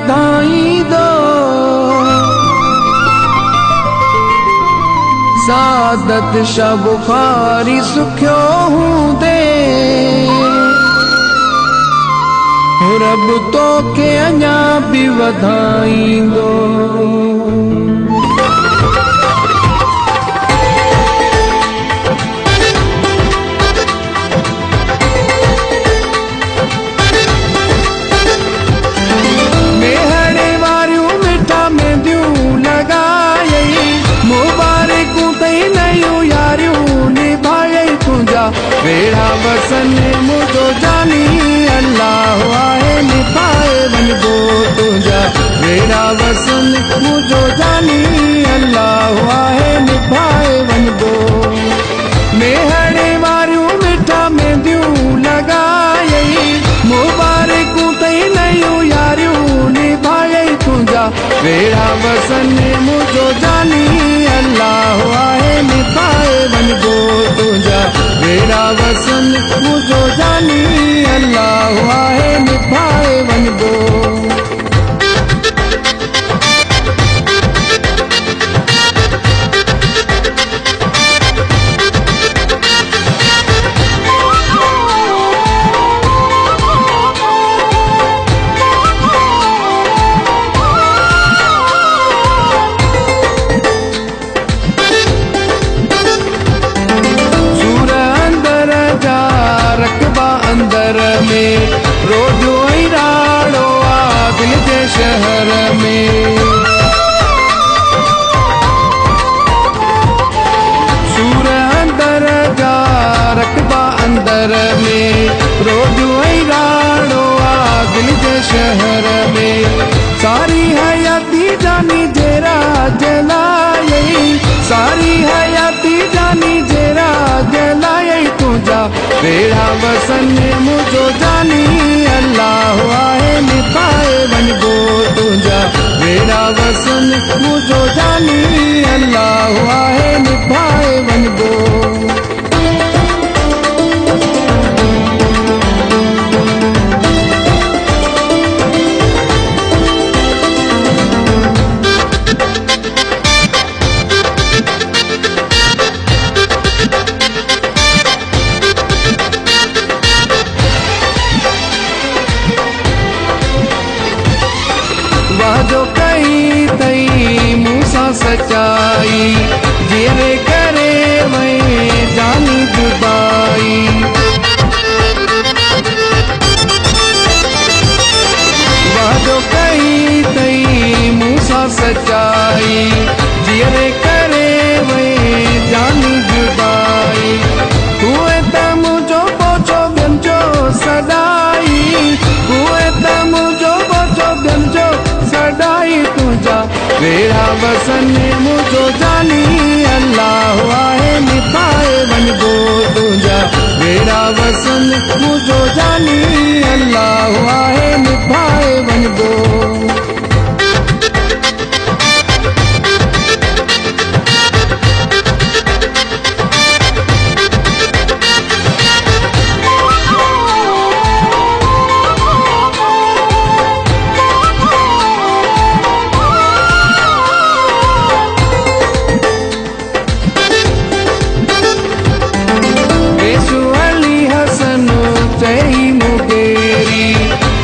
वधाई दो, सादत शाह बुखारी सुख्यो हूँ दे, रब तो के अञा भी वधाई दो। वेड़ा वसन मुझो जानी अल्लाह आहे निभाए वञिबो तुंहिंजा, वेड़ा वसन मुझो जानी अल्लाह आहे निभाए वञिबो। मेहणे वारियूं मिठा मेंदियूं लॻायई, मुबारकूं तई नयूं यारियूं निभायई तुंहिंजा, वेड़ा वसन मुझो जानी अल्लाह आहे निभाए वञिबो तुंहिंजा, वेड़ा वसन मुझो जानी अल्लाह आहे निभाए वञिबो। अंदर में रोजो ही राड़ो आ दिल जे शहर में, सूर अंदर जा रकबा अंदर में रोजो ही राड़ो आ दिल जे शहर में। सारी हयाती जानी जेरा जलाई, सारी हयाती जानी जेरा जलाई तुझा, वेड़ा वसन मुझो जानी अल्लाह आहे निभाए वञिबो तुंहिंजा, वेड़ा वसन मुझो जानी अल्लाह आहे निभाए वञिबो। जो कई तई मूसा सच्चाई, जेरे करे वही जानी जुदाई, जो कई तई मूसा सच्चाई, जेरे करे वही जानी जुदाई। हुए त मुझो पोचो गंजो सदाई, हुए त मुझो पोचो गंजो सदाई तुझा, वेड़ा वसन मुझो जानी अल्लाह आहे निभाए वञिबो तुंहिंजा, वेड़ा वसन मुझो जानी अल्लाह आहे निभाए वञिबो।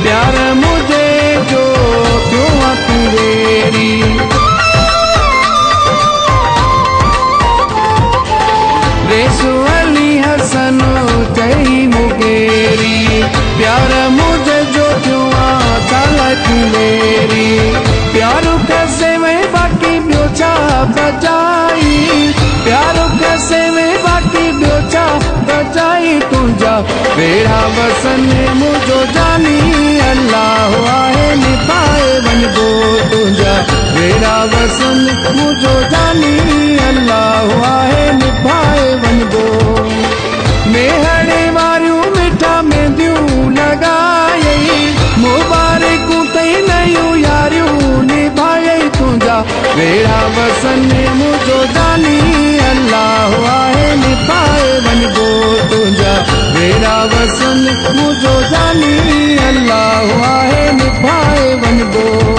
प्यार मुझे जो क्यों तेरी, रेसु अली हसन चई मुगेरी, प्यार मुझे जो क्यों चालक मेरी। प्यारो कैसे में बाकी ब्योचा बजाई, प्यारो कैसे में बाकी ब्योचा बजाई तुझा, वेड़ा वसन मुझो जानी अल्लाह आहे निभाए वञिबो तुंहिंजा, वेड़ा वसन मुझो जानी अल्लाह आहे निभाए वञिबो। मेहणे वारियूं मिठा मेंदियूं लॻायई, मुबारकूं तई नयूं यारियूं निभायई तुंहिंजा, वेड़ा वसन मुझो जानी अल्लाह आहे निभाए वञिबो तुंहिंजा, वेड़ा वसन मुझो जानी अल्लाह आहे निभाए वञिबो। वञिबो।